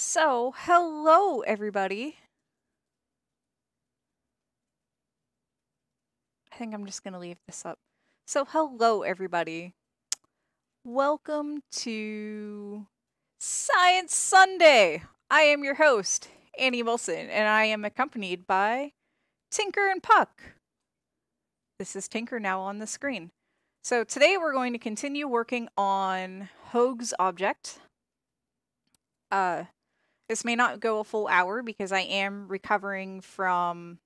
So, hello everybody. I think I'm just going to leave this up. So, hello everybody. Welcome to Science Sunday. I am your host, Annie Wilson, and I am accompanied by Tinker and Puck. This is Tinker now on the screen. So, today we're going to continue working on Hoag's object. This may not go a full hour because I am recovering from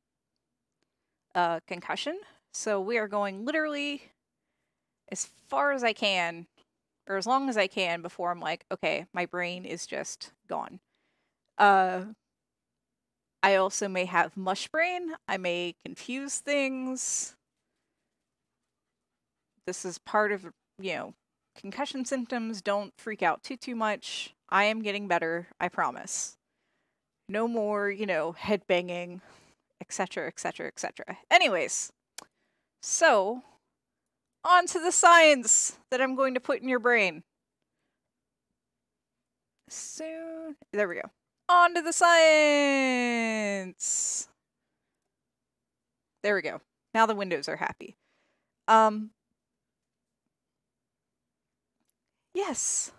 concussion. So we are going literally as far as I can, or as long as I can before I'm like, okay, my brain is just gone. I also may have mush brain. I may confuse things. This is part of, concussion symptoms. Don't freak out too much. I am getting better, I promise. No more, head banging, etc., etc., etc. Anyways, so on to the science that I'm going to put in your brain. Soon. There we go. On to the science. There we go. Now the windows are happy. Yes.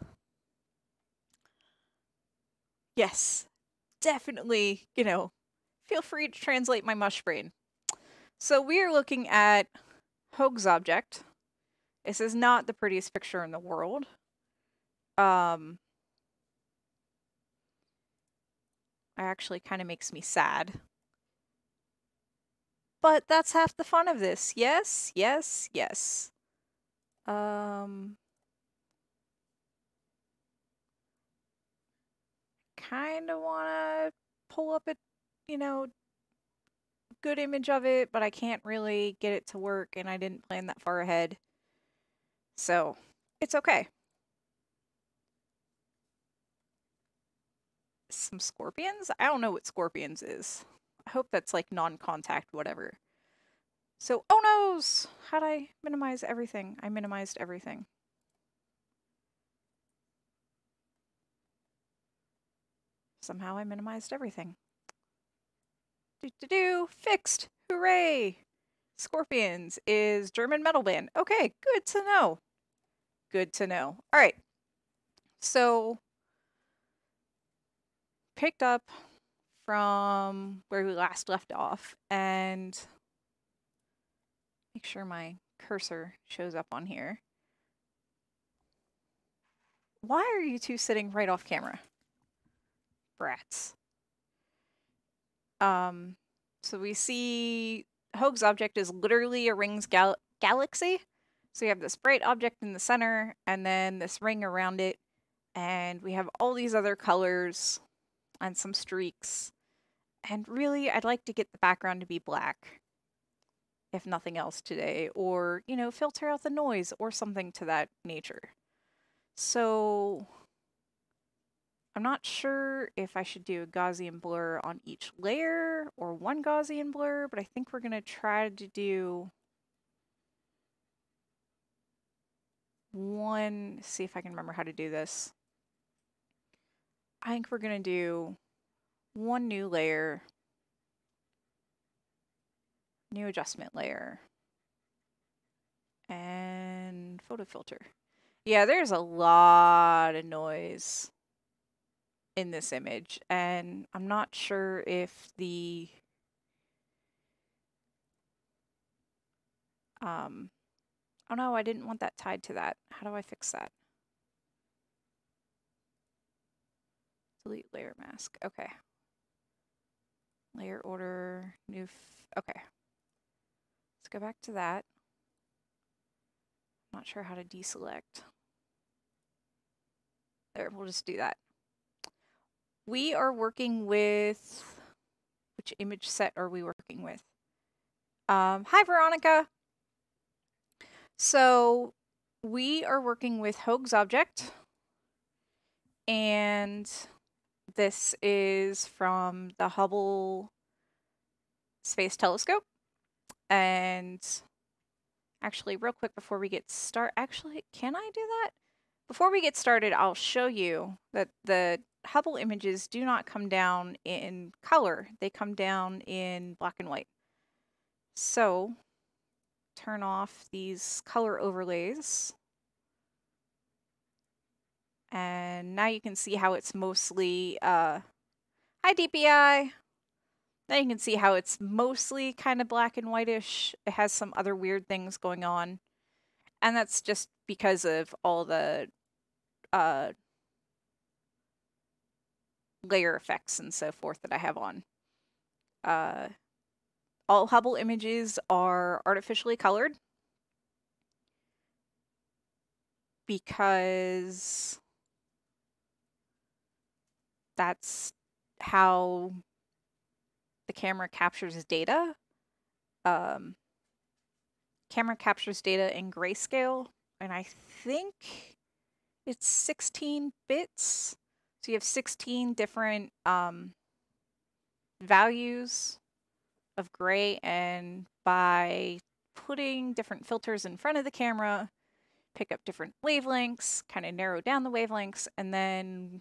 Yes. Definitely, feel free to translate my mush brain. So we are looking at Hoag's object. This is not the prettiest picture in the world. Actually kind of makes me sad. But that's half the fun of this. Yes, yes, yes. Kind of want to pull up a, good image of it, but I can't really get it to work, and I didn't plan that far ahead. So, it's okay. Some scorpions? I don't know what scorpions is. I hope that's like non-contact, whatever. So, oh noes! How'd I minimize everything? I minimized everything. Somehow I minimized everything. Fixed! Hooray! Scorpions is German metal band. Okay, good to know. Good to know. Alright. So, picked up from where we last left off, and make sure my cursor shows up on here. Why are you two sitting right off camera? Brats. So we see Hoag's object is literally a rings galaxy. So you have this bright object in the center, and then this ring around it, and we have all these other colors and some streaks. And really, I'd like to get the background to be black, if nothing else today, or, filter out the noise or something to that nature. So I'm not sure if I should do a Gaussian blur on each layer or one Gaussian blur, but I think we're going to try to do one. See if I can remember how to do this. I think we're going to do one new layer, new adjustment layer, and photo filter. Yeah, there's a lot of noise in this image, and I'm not sure if the oh no, I didn't want that tied to that. How do I fix that? Delete layer mask. Okay. Layer order, new. Okay. Let's go back to that. I'm not sure how to deselect. There, we'll just do that. We are working with, which image set are we working with? Hi, Veronica. So we are working with Hoag's object, and this is from the Hubble Space Telescope. And actually, real quick before we get started, actually, can I do that? Before we get started, I'll show you that the Hubble images do not come down in color. They come down in black and white. So turn off these color overlays. And now you can see how it's mostly, hi DPI! Now you can see how it's mostly kind of black and whitish. It has some other weird things going on. And that's just because of all the layer effects and so forth that I have on. All Hubble images are artificially colored because that's how the camera captures data. Camera captures data in grayscale, and I think it's 16 bits. So you have 16 different values of gray, and by putting different filters in front of the camera, pick up different wavelengths, kind of narrow down the wavelengths, and then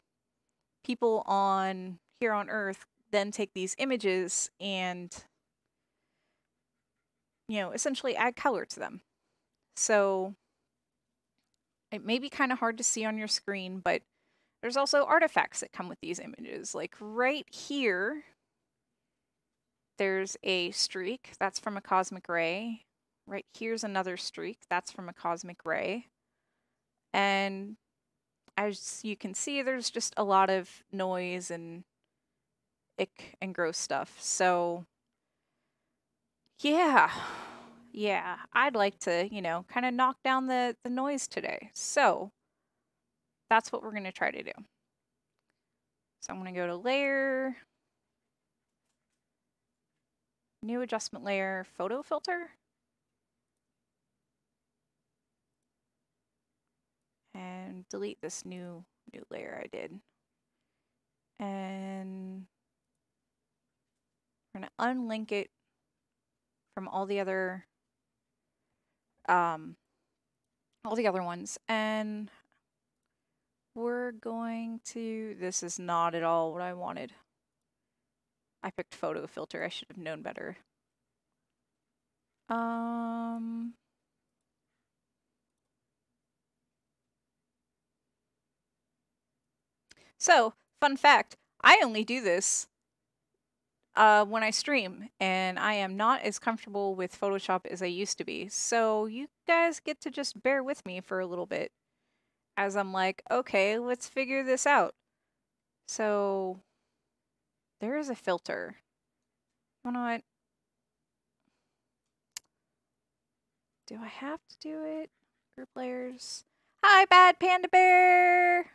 people on here on Earth then take these images and, you know, essentially add color to them. So it may be kind of hard to see on your screen, but there's also artifacts that come with these images. Like right here, there's a streak. That's from a cosmic ray. Right here's another streak. That's from a cosmic ray. And as you can see, there's just a lot of noise and ick and gross stuff. So yeah, I'd like to, you know, kind of knock down the noise today. So that's what we're going to try to do. So I'm going to go to Layer, New Adjustment Layer, Photo Filter. And delete this new layer I did. And we're going to unlink it from all the other ones, and we're going to, this is not at all what I wanted. I picked photo filter. I should have known better. So, fun fact, I only do this when I stream, and I am not as comfortable with Photoshop as I used to be. So you guys get to just bear with me for a little bit as I'm like, okay, let's figure this out. So there is a filter. You know what? Do I have to do it? Group layers. Hi, Bad Panda Bear!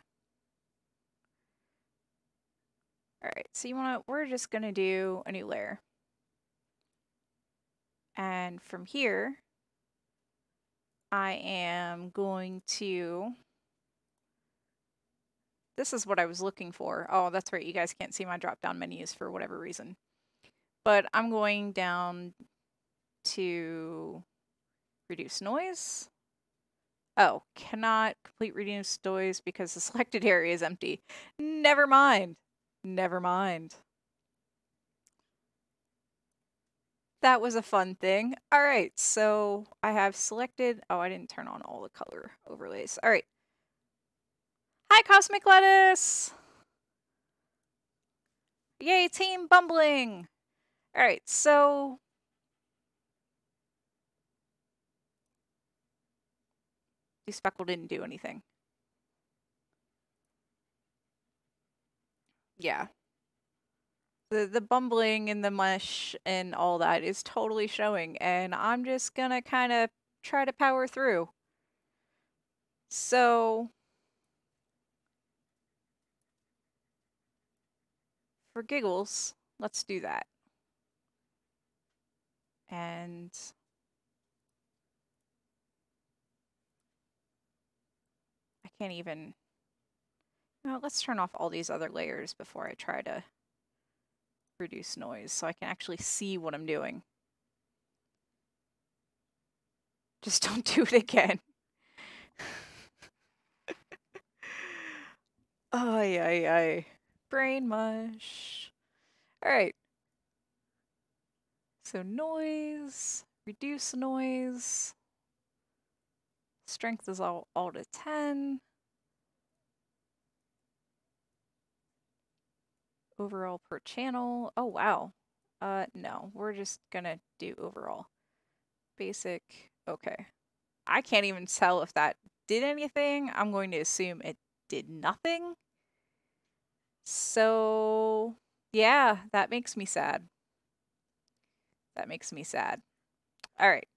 Alright, so you wanna, we're just gonna do a new layer. And from here, I am going to, this is what I was looking for. Oh, that's right, you guys can't see my drop-down menus for whatever reason. But I'm going down to reduce noise. Oh, cannot complete reduce noise because the selected area is empty. Never mind. Never mind. That was a fun thing. All right, so I have selected, oh, I didn't turn on all the color overlays. All right. Hi, Cosmic Lettuce! Yay, Team Bumbling! All right, so Speckle didn't do anything. Yeah. The bumbling and the mush and all that is totally showing, and I'm just gonna kind of try to power through. So for giggles, let's do that. And I can't even, no, let's turn off all these other layers before I try to reduce noise so I can actually see what I'm doing. Just don't do it again. Ay. Brain mush. All right. So noise, reduce noise. Strength is all to 10. Overall per channel. Oh, wow. No, we're just gonna do overall. Basic. Okay. I can't even tell if that did anything. I'm going to assume it did nothing. So, yeah, that makes me sad. That makes me sad. All right.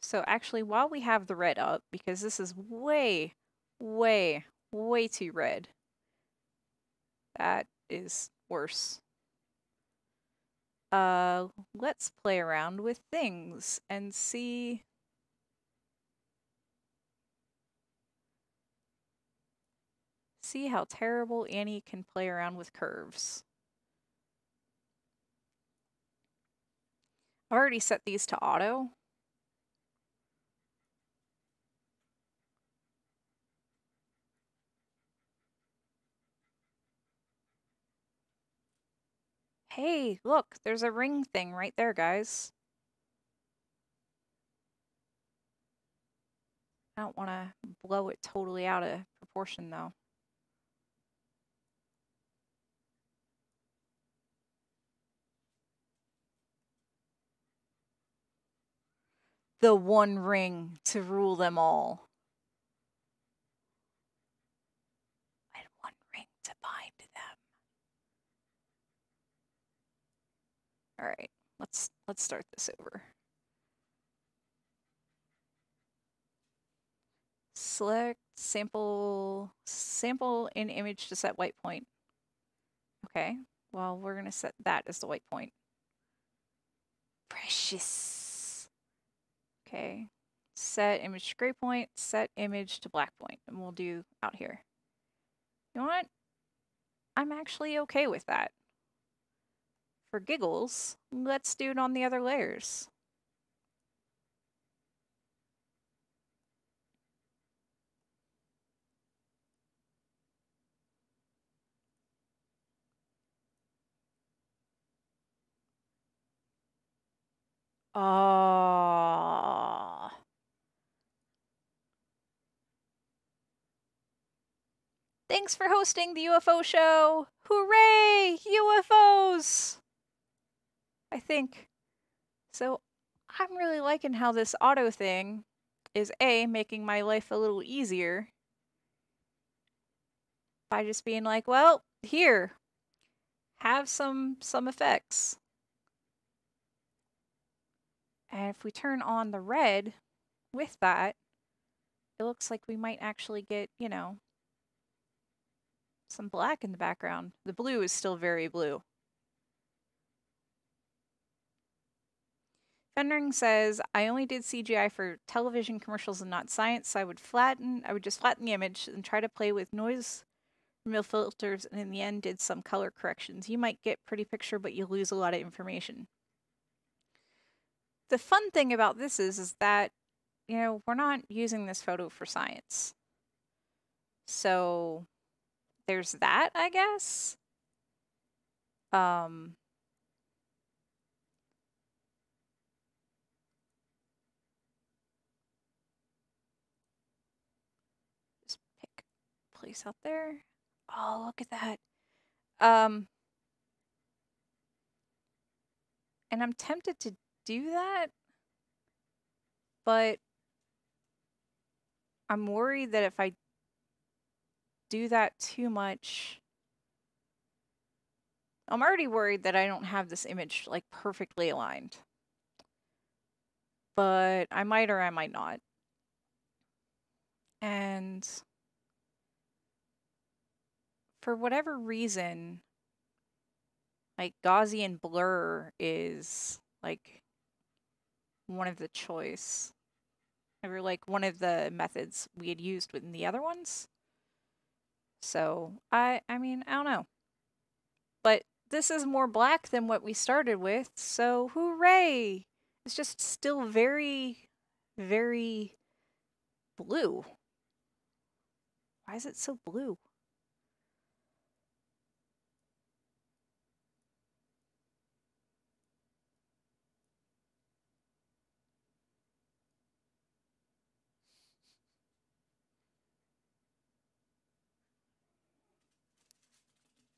So actually, while we have the red up, because this is way, way, way too red. That is worse. Let's play around with things and see. See how terrible Annie can play around with curves. I've already set these to auto. Hey, look, there's a ring thing right there, guys. I don't want to blow it totally out of proportion, though. The one ring to rule them all. And one ring to bind them. All right, let's start this over. Select sample in image to set white point. Okay, well, we're gonna set that as the white point. Precious. Okay, set image to gray point, set image to black point, and we'll do out here. You know what? I'm actually okay with that. For giggles, let's do it on the other layers. Ah. Thanks for hosting the UFO show! Hooray! UFOs! I think. So, I'm really liking how this auto thing is A, making my life a little easier by just being like, well, here, have some effects. And if we turn on the red with that, it looks like we might actually get, you know, some black in the background. The blue is still very blue. Fendering says, I only did CGI for television commercials and not science, so I would just flatten the image and try to play with noise removal filters, and in the end did some color corrections. You might get pretty picture, but you lose a lot of information. The fun thing about this is that, you know, we're not using this photo for science. So there's that, I guess. Just pick a place out there. Oh, look at that. And I'm tempted to do that, but I'm worried that if I do that too much, I'm already worried that I don't have this image like perfectly aligned. But I might or I might not. And for whatever reason, like Gaussian blur is like one of the choice, or like one of the methods we had used within the other ones. So I mean, I don't know. But this is more black than what we started with, so hooray! It's just still very, very blue. Why is it so blue?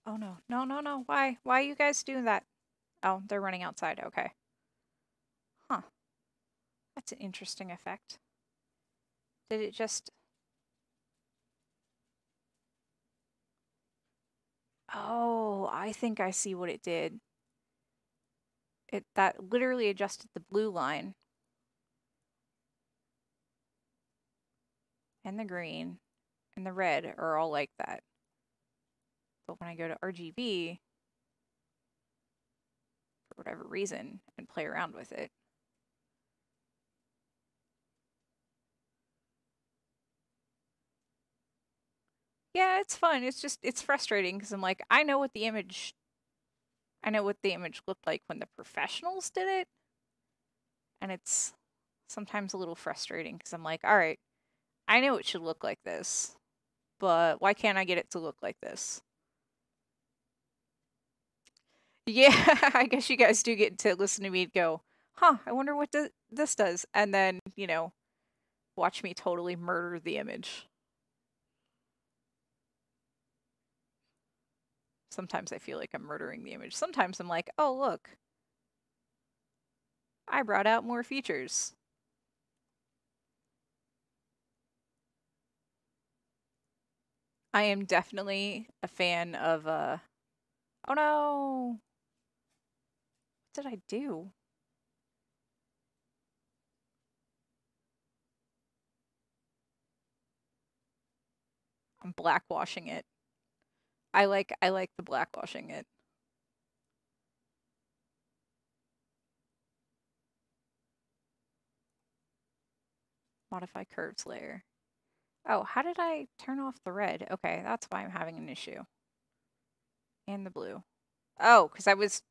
Oh no, no, no, no. Why? Why are you guys doing that? Oh, they're running outside. Okay. Huh. That's an interesting effect. Did it just... Oh, I think I see what it did. That literally adjusted the blue line. And the green and the red are all like that. But when I go to RGB, for whatever reason, and play around with it, yeah, it's fun. It's just, it's frustrating because I'm like, I know what the image looked like when the professionals did it. And it's sometimes a little frustrating because I'm like, all right, I know it should look like this, but why can't I get it to look like this? Yeah, I guess you guys do get to listen to me go, huh, I wonder what this does. And then, you know, watch me totally murder the image. Sometimes I feel like I'm murdering the image. Sometimes I'm like, oh, look, I brought out more features. I am definitely a fan of, oh no! What did I do? I'm blackwashing it. I like the blackwashing it. Modify curves layer. Oh, how did I turn off the red? Okay, that's why I'm having an issue. And the blue. Oh, because I was...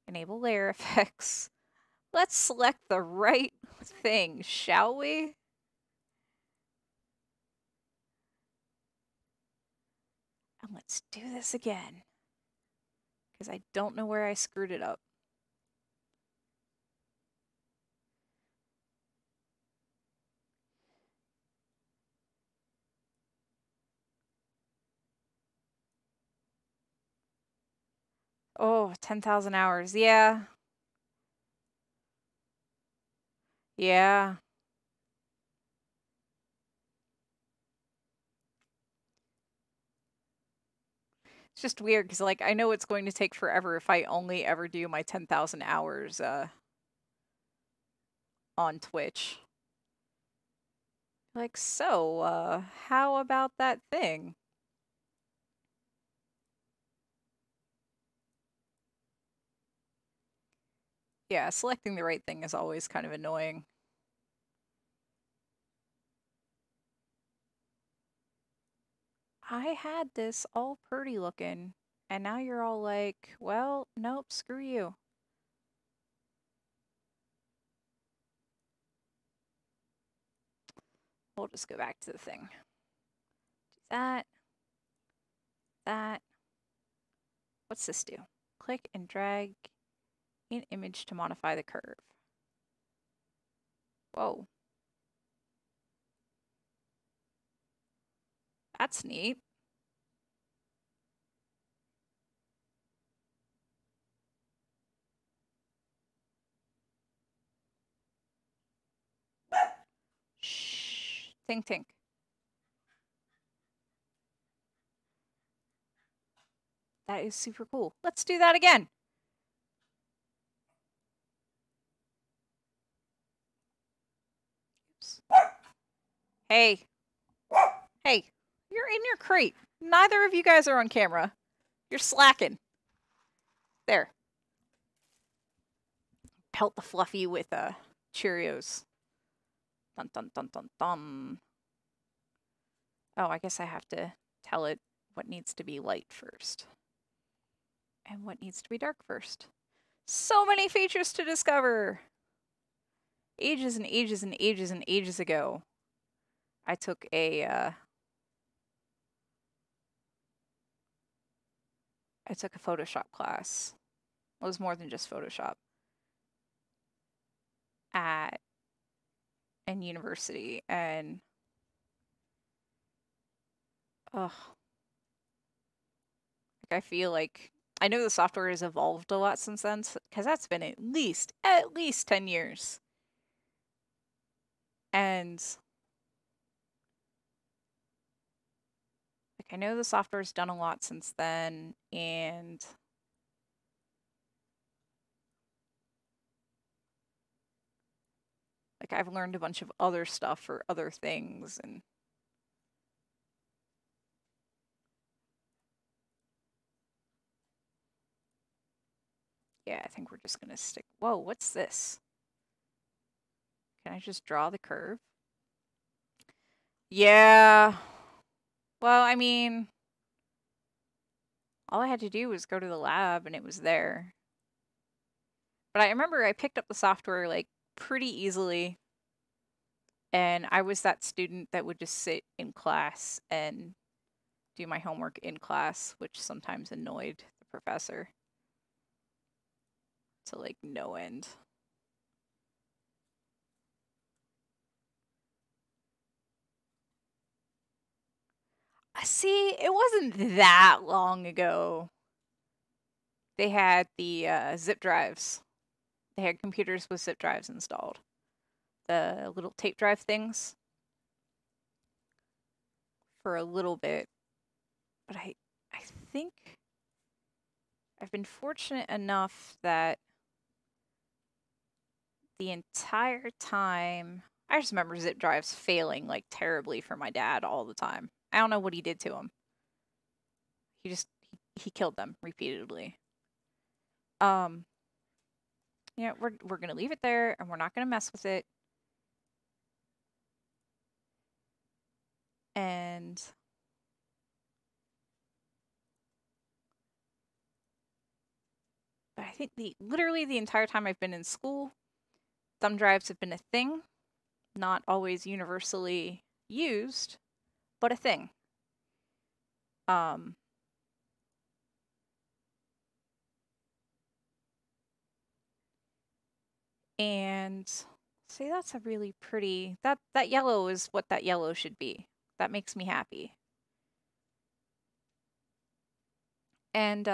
Enable layer effects. Let's select the right thing, shall we? And let's do this again. Because I don't know where I screwed it up. Oh, 10,000 hours. Yeah. Yeah. It's just weird because, like, I know it's going to take forever if I only ever do my 10,000 hours on Twitch. Like, so, how about that thing? Yeah, selecting the right thing is always kind of annoying. I had this all pretty looking, and now you're all like, well, nope, screw you. We'll just go back to the thing. Do that. That. What's this do? Click and drag in image to modify the curve. Whoa. That's neat. Shh. Tink tink. That is super cool. Let's do that again. Oops. Hey. Hey. You're in your crate. Neither of you guys are on camera. You're slacking. There. Pelt the Fluffy with Cheerios. Dun dun dun dun dun. Oh, I guess I have to tell it what needs to be light first. And what needs to be dark first. So many features to discover! Ages and ages and ages and ages ago, I took a Photoshop class. It was more than just Photoshop. In university, and ugh, Like, I feel like I know the software has evolved a lot since then, because that's been at least 10 years. And like, I know the software's done a lot since then, and like, I've learned a bunch of other stuff for other things, and yeah, I think we're just gonna stick. Whoa, what's this? Can I just draw the curve? Yeah. Well, I mean, all I had to do was go to the lab and it was there. But I remember I picked up the software like pretty easily. And I was that student that would just sit in class and do my homework in class, which sometimes annoyed the professor to like no end. See, it wasn't that long ago. They had the zip drives. They had computers with zip drives installed. The little tape drive things for a little bit. But I think I've been fortunate enough that the entire time, I just remember zip drives failing like terribly for my dad all the time. I don't know what he did to them. He killed them repeatedly. Yeah, we're gonna leave it there and we're not gonna mess with it. And but I think literally the entire time I've been in school, thumb drives have been a thing, not always universally used, but a thing. And see, that's a really pretty, that yellow is what that yellow should be. That makes me happy. And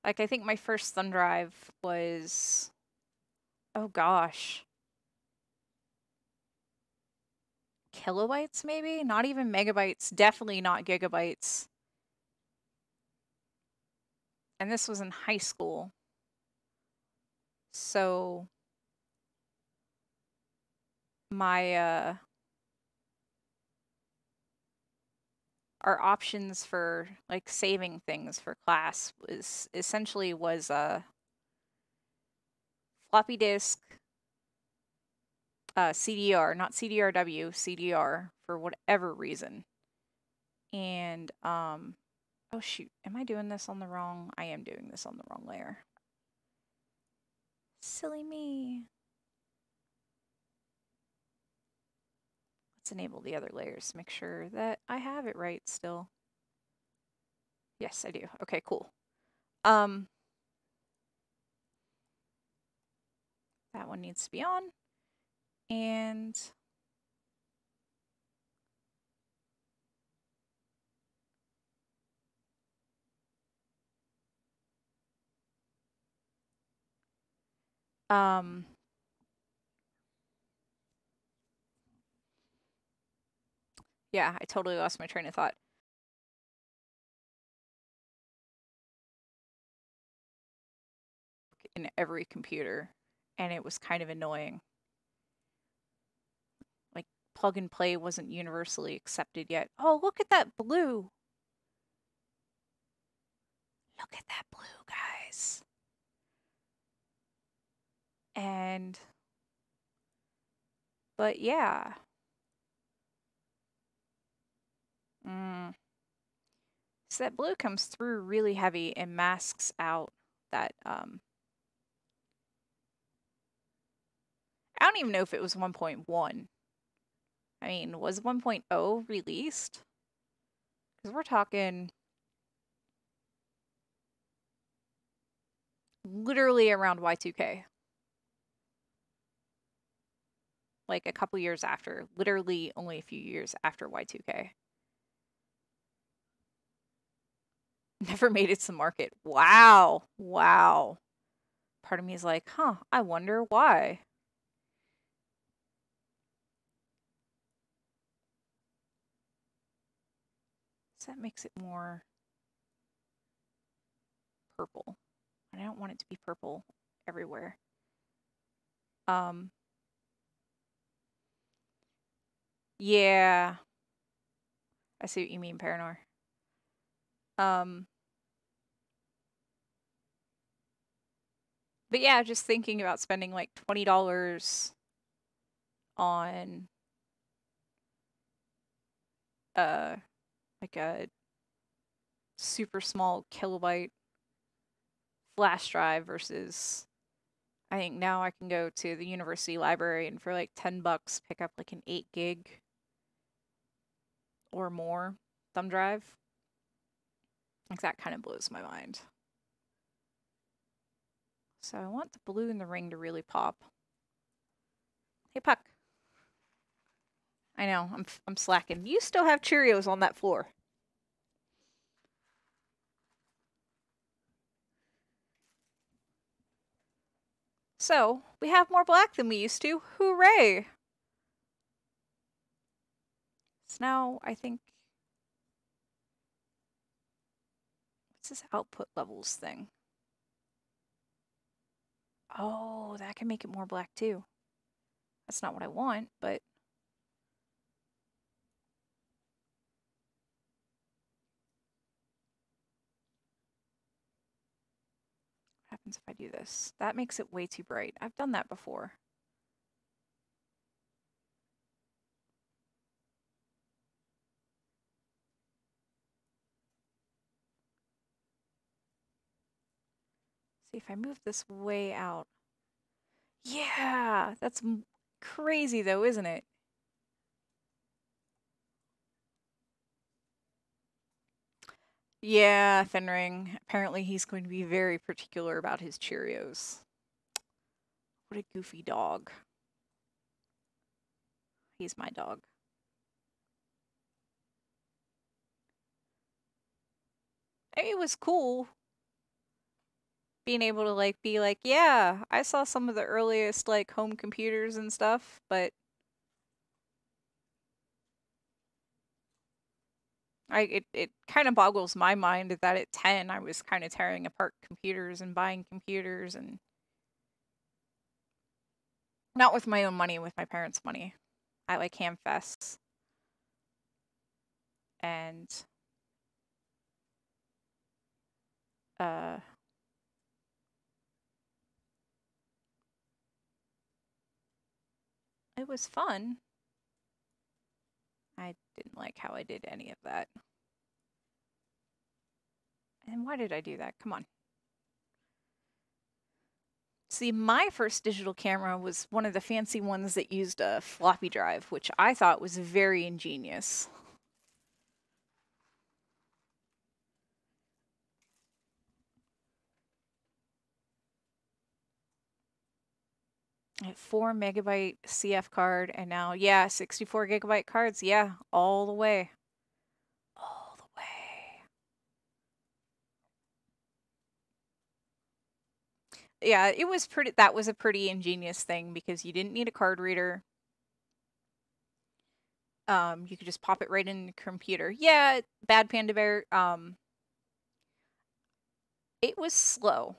like I think my first thumb drive was, oh gosh, kilobytes maybe? Not even megabytes, definitely not gigabytes. And this was in high school. So my our options for like saving things for class was essentially floppy disk, CDR, not CDRW, CDR for whatever reason. And oh shoot, am I doing this on the wrong? I am doing this on the wrong layer. Silly me. Let's enable the other layers to make sure that I have it right still. Yes, I do. Okay, cool. That one needs to be on. And yeah, I totally lost my train of thought. In every computer, and it was kind of annoying. Like, plug and play wasn't universally accepted yet. Oh, look at that blue! Look at that blue, guys. And, but yeah. So that blue comes through really heavy and masks out that, I don't even know if it was 1.1. I mean, was 1.0 released? Because we're talking literally around Y2K. Like a couple years after, literally only a few years after Y2K. Never made it to market. Wow. Wow. Part of me is like, huh, I wonder why. So that makes it more purple. And I don't want it to be purple everywhere. Yeah. I see what you mean, Paranor. But yeah, just thinking about spending like $20 on like a super small kilobyte flash drive versus I think now I can go to the university library and for like $10 pick up like an 8 gig or more thumb drive. Like that kind of blows my mind. So I want the blue in the ring to really pop. Hey, Puck. I know, I'm slacking. You still have Cheerios on that floor. So, we have more black than we used to. Hooray! So now, I think... What's this output levels thing? Oh, that can make it more black too. That's not what I want, but... What happens if I do this? That makes it way too bright. I've done that before. See, if I move this way out... Yeah! That's crazy though, isn't it? Yeah, Fenring. Apparently he's going to be very particular about his Cheerios. What a goofy dog. He's my dog. It was cool being able to like be like, yeah, I saw some of the earliest like home computers and stuff, but it kind of boggles my mind that at 10 I was kind of tearing apart computers and buying computers and not with my own money, with my parents' money at like Hamfests. And it was fun. I didn't like how I did any of that. And why did I do that? Come on. See, my first digital camera was one of the fancy ones that used a floppy drive, which I thought was very ingenious. I had 4 megabyte CF card, and now, yeah, 64 gigabyte cards. Yeah, all the way. All the way. Yeah, it was pretty, that was a pretty ingenious thing because you didn't need a card reader. You could just pop it right in the computer. Yeah, bad Panda Bear. It was slow,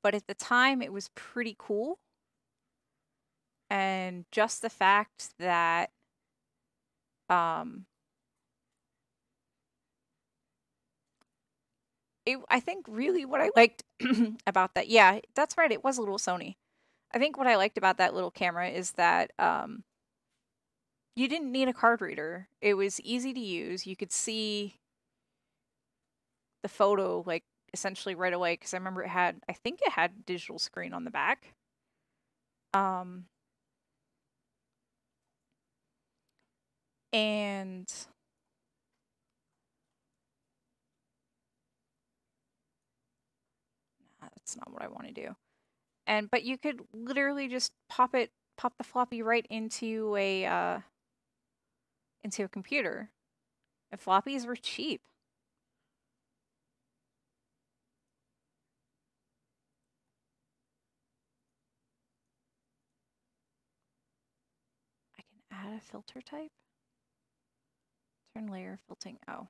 but at the time it was pretty cool. And just the fact that I think really what I liked about that, yeah, that's right, it was a little Sony. I think what I liked about that little camera is that you didn't need a card reader. It was easy to use. You could see the photo like essentially right away because I remember it had, I think it had digital screen on the back. And that's not what I want to do. And but you could literally just pop the floppy right into a computer. And floppies were cheap. that a filter type? Turn layer filtering. Oh.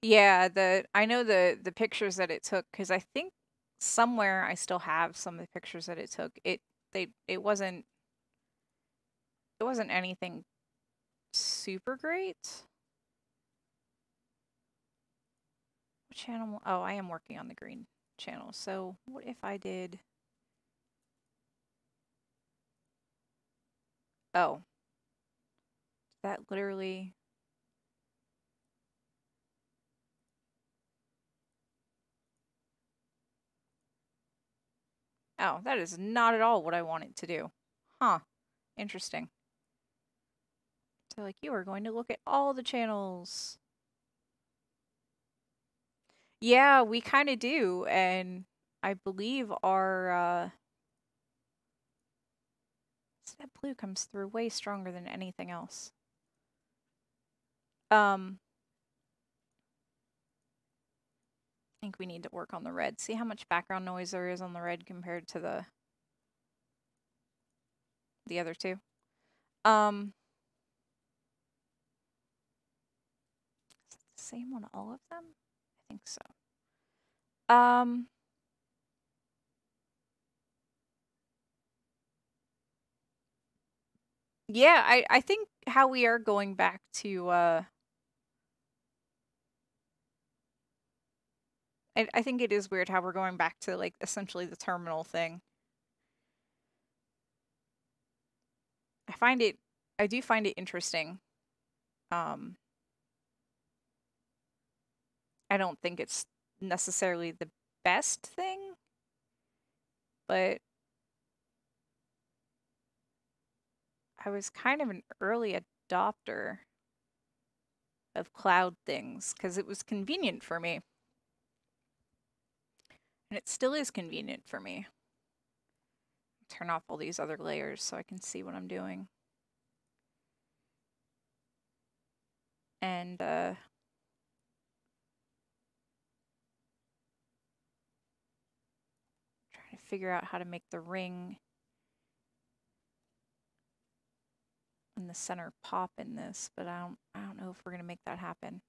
Yeah, I know the pictures that it took, because I think somewhere I still have some of the pictures that it took. It wasn't anything super great. What channel? Oh, I am working on the green channel. So what if I did? Oh, that literally. Oh, that is not at all what I want it to do. Huh. Interesting. So, like, you are going to look at all the channels. Yeah, we kind of do. And I believe our, so that blue comes through way stronger than anything else. I think we need to work on the red. See how much background noise there is on the red compared to the other two. Is it the same on all of them? I think so. Yeah, I think how we are going back to I think it is weird how we're going back to, like, essentially the terminal thing. I do find it interesting. I don't think it's necessarily the best thing, but I was kind of an early adopter of cloud things because it was convenient for me. And it still is convenient for me. Turn off all these other layers so I can see what I'm doing. And trying to figure out how to make the ring in the center pop in this, but I don't know if we're gonna make that happen.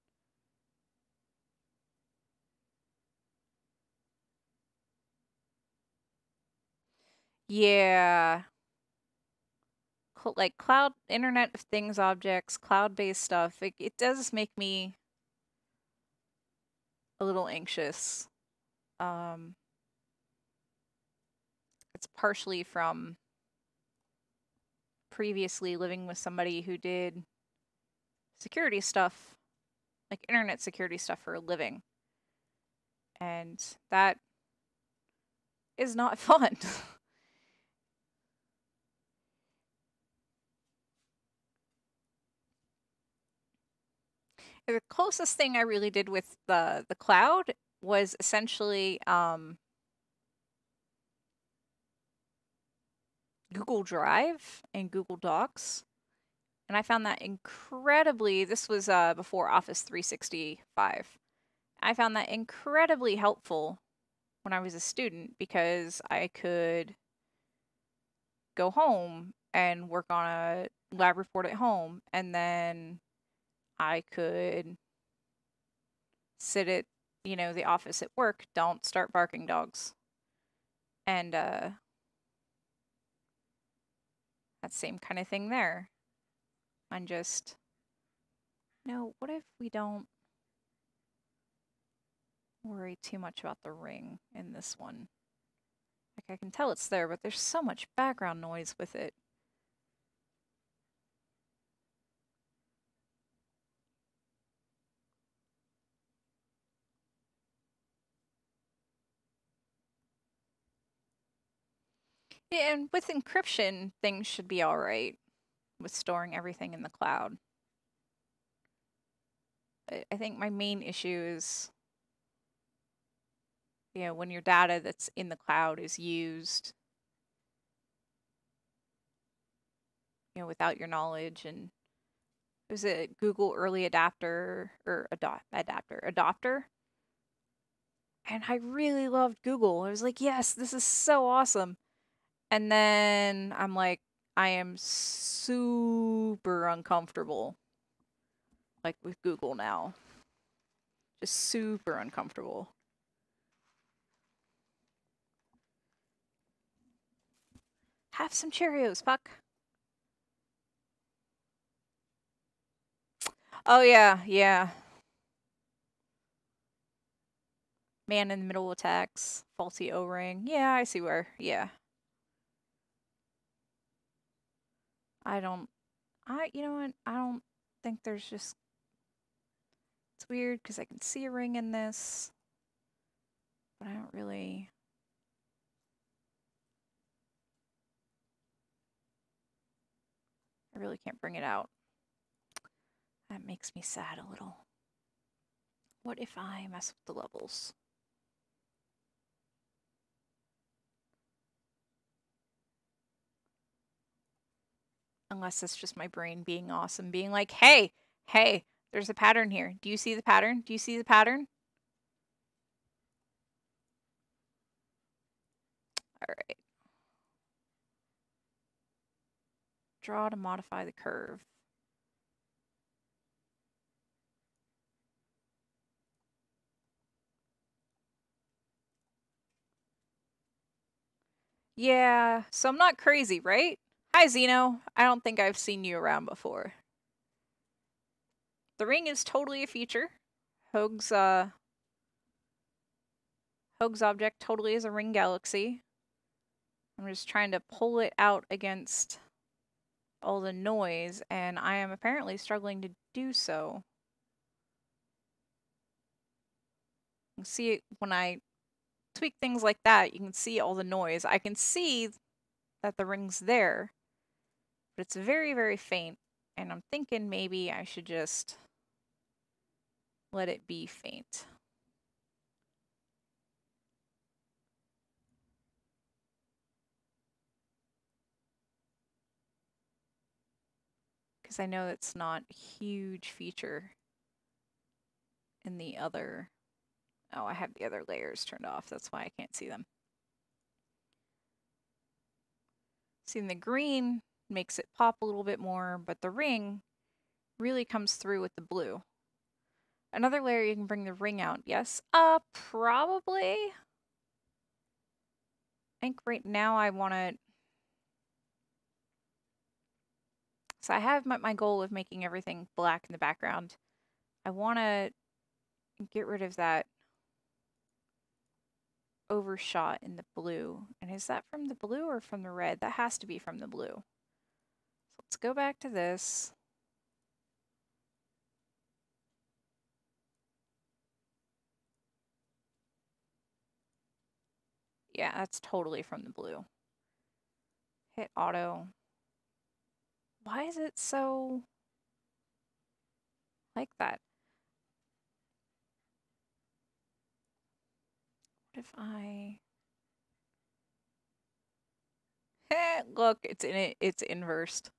Yeah. Like cloud, Internet of Things objects, cloud-based stuff, it does make me a little anxious. It's partially from previously living with somebody who did security stuff, like internet security stuff for a living. And that is not fun. The closest thing I really did with the cloud was essentially Google Drive and Google Docs. And I found that incredibly, this was before Office 365. I found that incredibly helpful when I was a student because I could go home and work on a lab report at home, and then I could sit at, the office at work. Don't start barking, dogs. And that same kind of thing there. I'm just, no, what if we don't worry too much about the ring in this one? Like, I can tell it's there, but there's so much background noise with it. Yeah, and with encryption, things should be all right with storing everything in the cloud. But I think my main issue is, when your data that's in the cloud is used, without your knowledge, and was a Google early adapter or adopter. And I really loved Google. I was like, yes, this is so awesome. And then I'm like, I am super uncomfortable, like with Google now. Just super uncomfortable. Have some Cheerios, Puck. Oh, yeah, yeah. Man in the middle attacks. Faulty O-ring. Yeah, I see where. Yeah. You know what? I don't think there's just... It's weird because I can see a ring in this, but I don't really... I really can't bring it out. That makes me sad a little. What if I mess with the levels? Unless it's just my brain being awesome, being like, hey, there's a pattern here. Do you see the pattern? Do you see the pattern? All right. Draw to modify the curve. Yeah, so I'm not crazy, right? Hi, Zeno. I don't think I've seen you around before. The ring is totally a feature. Hoag's object totally is a ring galaxy. I'm just trying to pull it out against all the noise, and I am apparently struggling to do so. You can see it when I tweak things like that, you can see all the noise. I can see that the ring's there, but it's very, very faint, and I'm thinking maybe I should just let it be faint. Because I know it's not a huge feature in the other... Oh, I have the other layers turned off. That's why I can't see them. Seeing the green makes it pop a little bit more, but the ring really comes through with the blue. Another layer you can bring the ring out. Yes? Probably. I think right now I want to... So I have my goal of making everything black in the background. I want to get rid of that overshot in the blue. And is that from the blue or from the red? That has to be from the blue. So let's go back to this. Yeah, that's totally from the blue. Hit auto. Why is it so like that? What if I... Look, it's in it. It's inversed.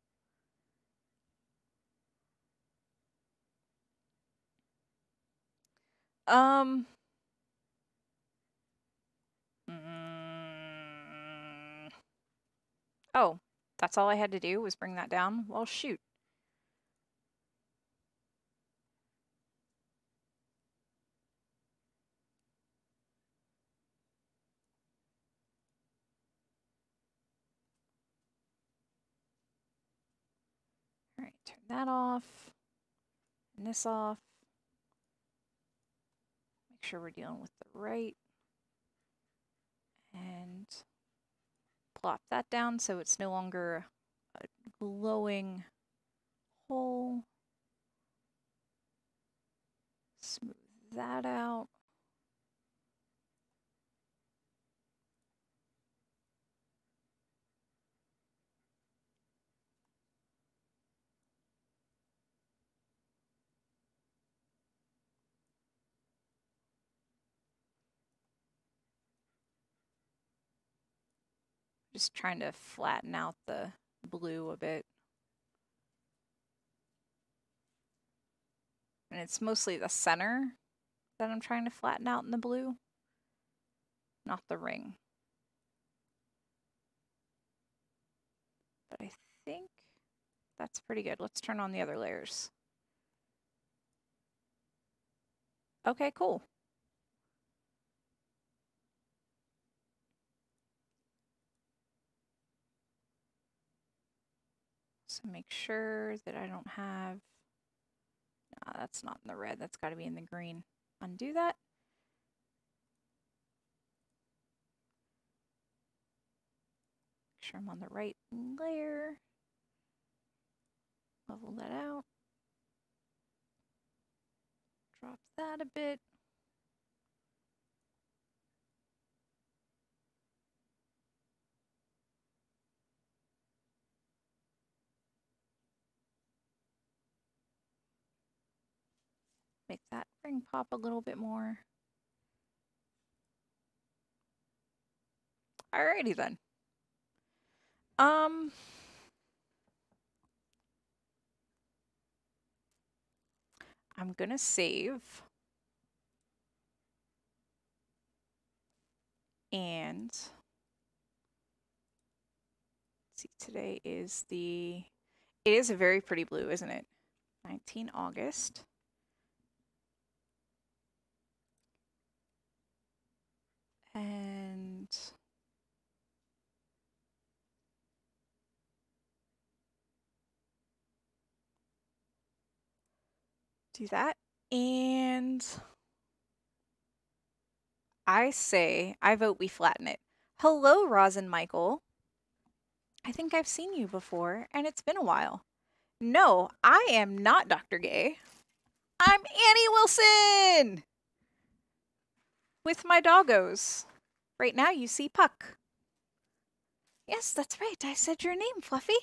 Mm, oh, that's all I had to do was bring that down? Well, shoot. All right, turn that off. And this off. Make sure we're dealing with the right. And plop that down so it's no longer a glowing hole. Smooth that out. Just trying to flatten out the blue a bit. And it's mostly the center that I'm trying to flatten out in the blue, not the ring. But I think that's pretty good. Let's turn on the other layers. Okay, cool. So make sure that I don't have, that's not in the red, that's got to be in the green. Undo that. Make sure I'm on the right layer. Level that out. Drop that a bit. Make that ring pop a little bit more. Alrighty then. I'm gonna save. And see, today is it is a very pretty blue, isn't it? 19 August. And do that. And I vote we flatten it. Hello, Rosin Michael. I think I've seen you before, and it's been a while. No, I am not Dr. Gay. I'm Annie Wilson! With my doggos. Right now you see Puck. Yes, that's right. I said your name, Fluffy.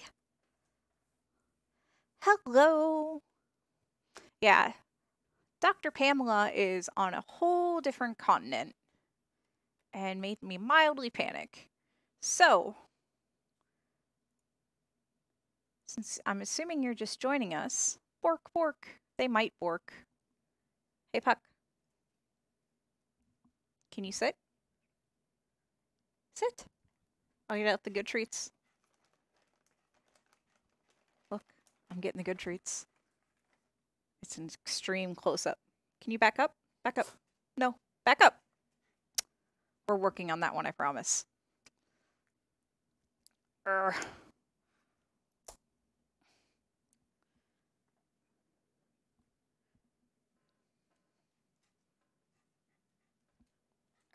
Hello. Yeah, Dr. Pamela is on a whole different continent and made me mildly panic. So, since I'm assuming you're just joining us, bork, bork. They might bork. Hey, Puck. Can you sit? Sit. I'll get out the good treats. Look, I'm getting the good treats. It's an extreme close-up. Can you back up? Back up. No, back up. We're working on that one, I promise. Urgh.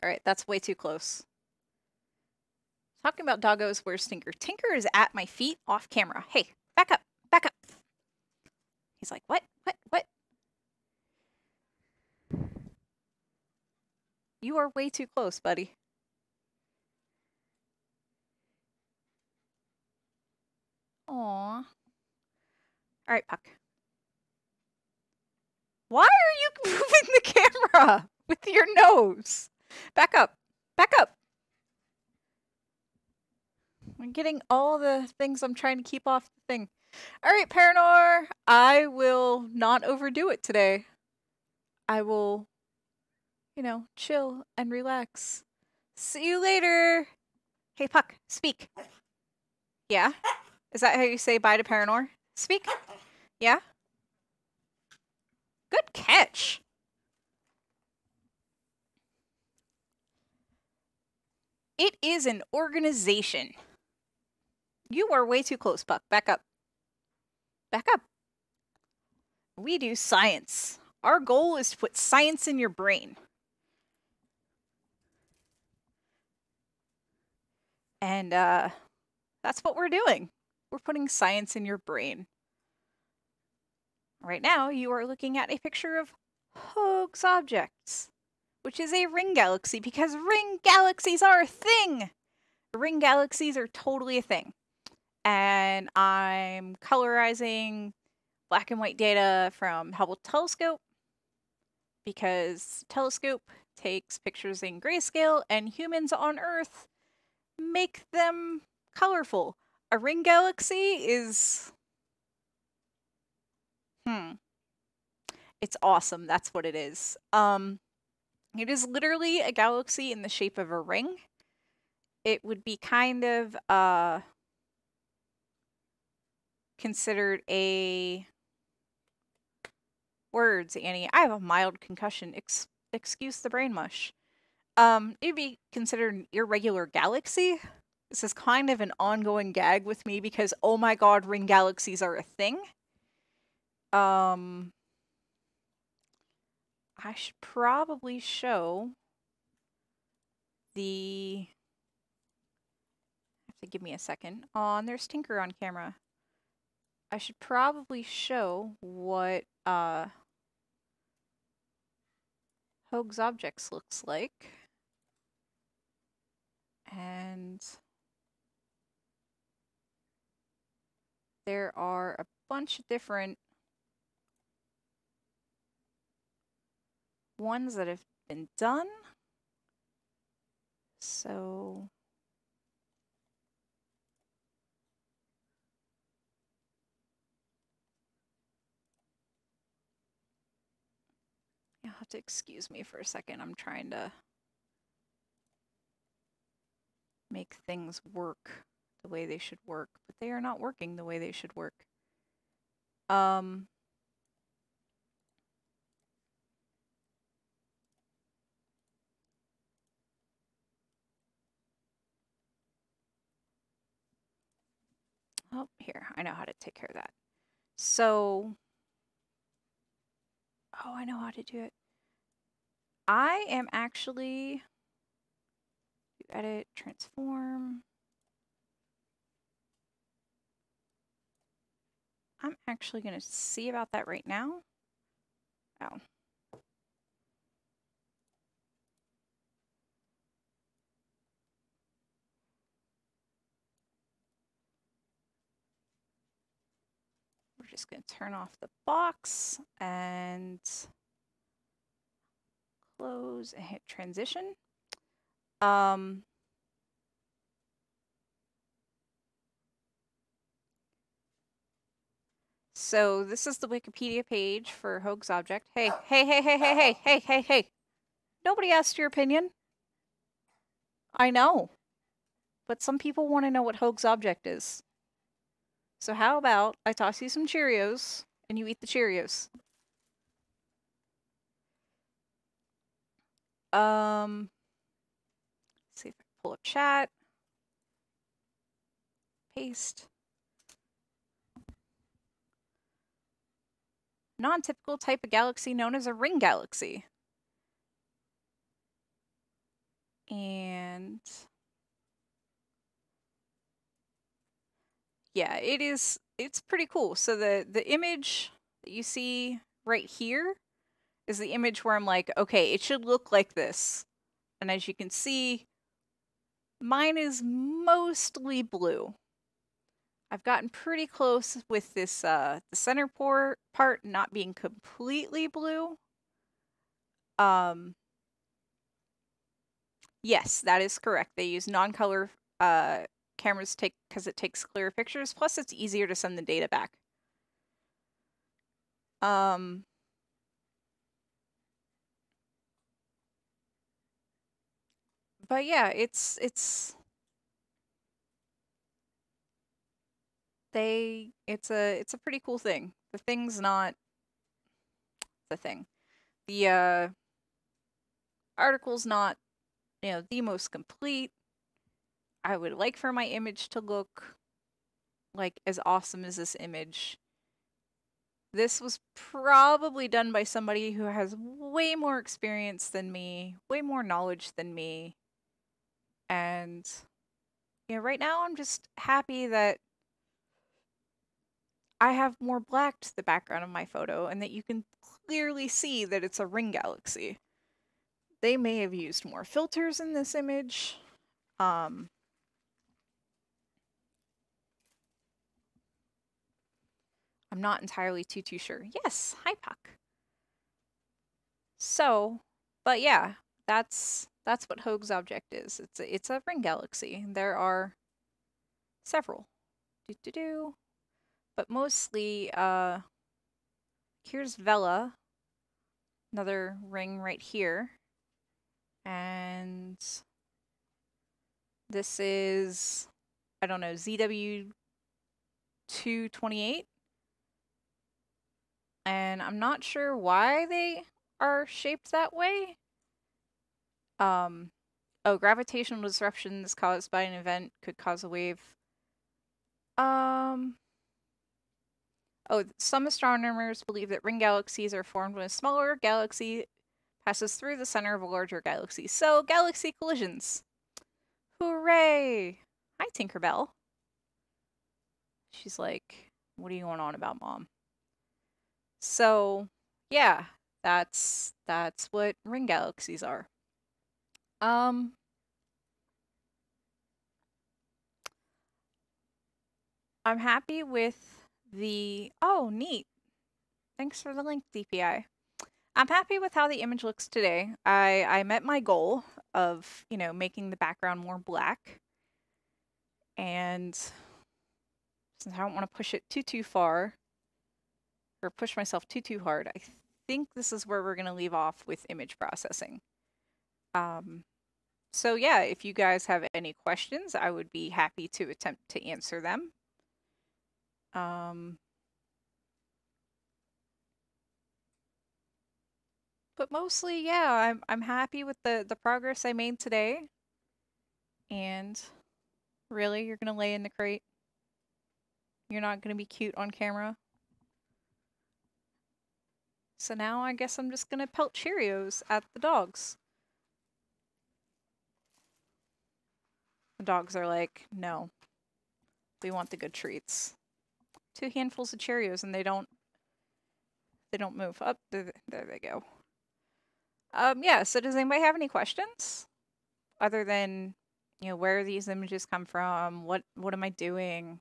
All right, that's way too close. Talking about doggos, where's Tinker? Tinker is at my feet off camera. Hey, back up, back up. He's like, what? You are way too close, buddy. Aww. All right, Puck. Why are you moving the camera with your nose? Back up. Back up. I'm getting all the things I'm trying to keep off the thing. All right, Paranor. I will not overdo it today. I will, you know, chill and relax. See you later. Hey, Puck, speak. Yeah? Is that how you say bye to Paranor? Speak. Yeah? Good catch. It is an organization. You are way too close, Puck. Back up. Back up. We do science. Our goal is to put science in your brain. And that's what we're doing. We're putting science in your brain. Right now, you are looking at a picture of Hoax objects, which is a ring galaxy, because ring galaxies are a thing. Ring galaxies are totally a thing. And I'm colorizing black and white data from Hubble telescope, because telescope takes pictures in grayscale and humans on Earth make them colorful. A ring galaxy is It's awesome. That's what it is. It is literally a galaxy in the shape of a ring. It would be kind of considered a words, Annie. I have a mild concussion. Excuse the brain mush. It'd be considered an irregular galaxy. This is kind of an ongoing gag with me because, oh my god, ring galaxies are a thing. I should probably show the... have to give me a second. Oh, and there's Tinker on camera. I should probably show what Hoag's Objects looks like. And there are a bunch of different ones that have been done. So you'll have to excuse me for a second. I'm trying to make things work the way they should work, but they are not working the way they should work. Oh, here, I know how to take care of that. So, oh, I know how to do it. I am actually, edit, transform. I'm actually going to see about that right now. Oh. We're just going to turn off the box and close and hit transition. So this is the Wikipedia page for Hoag's Object. Hey, hey, hey, hey, hey, hey, hey, hey, hey. Nobody asked your opinion. I know. But some people want to know what Hoag's Object is. So how about I toss you some Cheerios and you eat the Cheerios? Let's see if I can pull up chat. Paste. Non-typical type of galaxy known as a ring galaxy. And yeah, it's pretty cool. So the image that you see right here is the image where I'm like, okay, it should look like this. And as you can see, mine is mostly blue. I've gotten pretty close with this the center part not being completely blue. Yes, that is correct. They use non-color cameras because it takes clearer pictures. Plus, it's easier to send the data back. But yeah, it's a pretty cool thing. The thing's not the thing. The article's not, you know, the most complete. I would like for my image to look like as awesome as this image. This was probably done by somebody who has way more experience than me, way more knowledge than me. And, you know, right now I'm just happy that I have more black to the background of my photo and that you can clearly see that it's a ring galaxy. They may have used more filters in this image. I'm not entirely too sure. Yes, hi Puck. So, but yeah, that's what Hoag's Object is. It's a ring galaxy. There are several. But mostly, here's Vela, another ring right here. And this is, I don't know, ZW228. And I'm not sure why they are shaped that way. Oh, gravitational disruptions caused by an event could cause a wave. Oh, some astronomers believe that ring galaxies are formed when a smaller galaxy passes through the center of a larger galaxy. So, galaxy collisions. Hooray! Hi, Tinkerbell. She's like, what are you going on about, Mom? So, yeah, that's what ring galaxies are. I'm happy with the, oh, neat. Thanks for the link, DPI. I'm happy with how the image looks today. I met my goal of, you know, making the background more black. And since I don't want to push it too far, or push myself too hard, I think this is where we're going to leave off with image processing. So yeah, if you guys have any questions, I would be happy to attempt to answer them. But mostly, yeah, I'm happy with the progress I made today. And really, you're gonna lay in the crate? You're not gonna be cute on camera? So now I guess I'm just gonna pelt Cheerios at the dogs. The dogs are like, no, we want the good treats. 2 handfuls of Cheerios and they don't move. Up, there they go. Yeah, so does anybody have any questions? Other than, you know, where these images come from, what am I doing?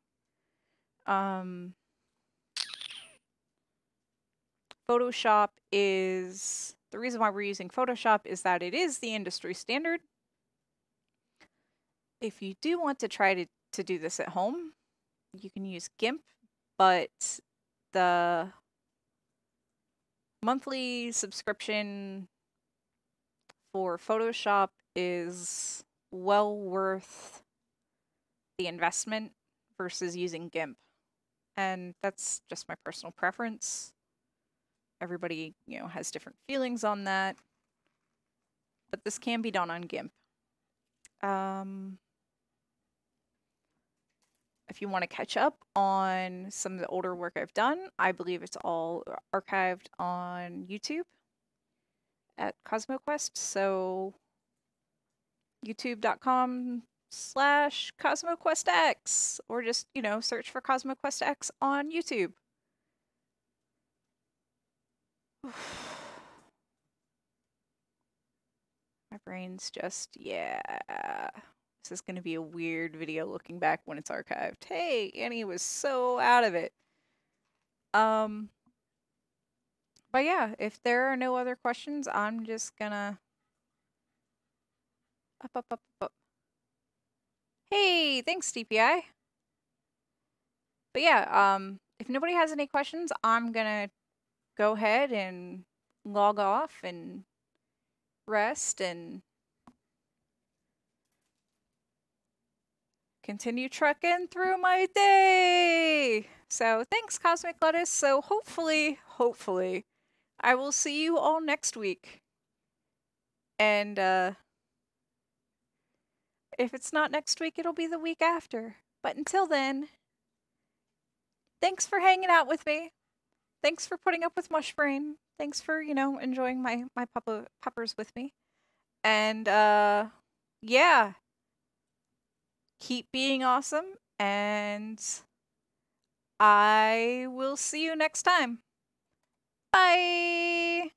Photoshop is, the reason why we're using Photoshop is that it is the industry standard. If you do want to try to do this at home, you can use Gimp, but the monthly subscription for Photoshop is well worth the investment versus using Gimp. And that's just my personal preference. Everybody, you know, has different feelings on that. But this can be done on Gimp. If you want to catch up on some of the older work I've done, I believe it's all archived on YouTube at CosmoQuest. So youtube.com/CosmoQuestX, or just, you know, search for CosmoQuestX on YouTube. My brain's just, yeah. This is going to be a weird video looking back when it's archived. Hey, Annie was so out of it. But yeah, if there are no other questions, I'm just gonna up. Hey, thanks, DPI. But yeah, if nobody has any questions, I'm gonna go ahead and log off and rest and continue trucking through my day. So thanks, Cosmic Lettuce. So hopefully, I will see you all next week. And if it's not next week, it'll be the week after. But until then, thanks for hanging out with me. Thanks for putting up with Mushbrain. Thanks for, you know, enjoying my puppers with me. And yeah. Keep being awesome, and I will see you next time. Bye!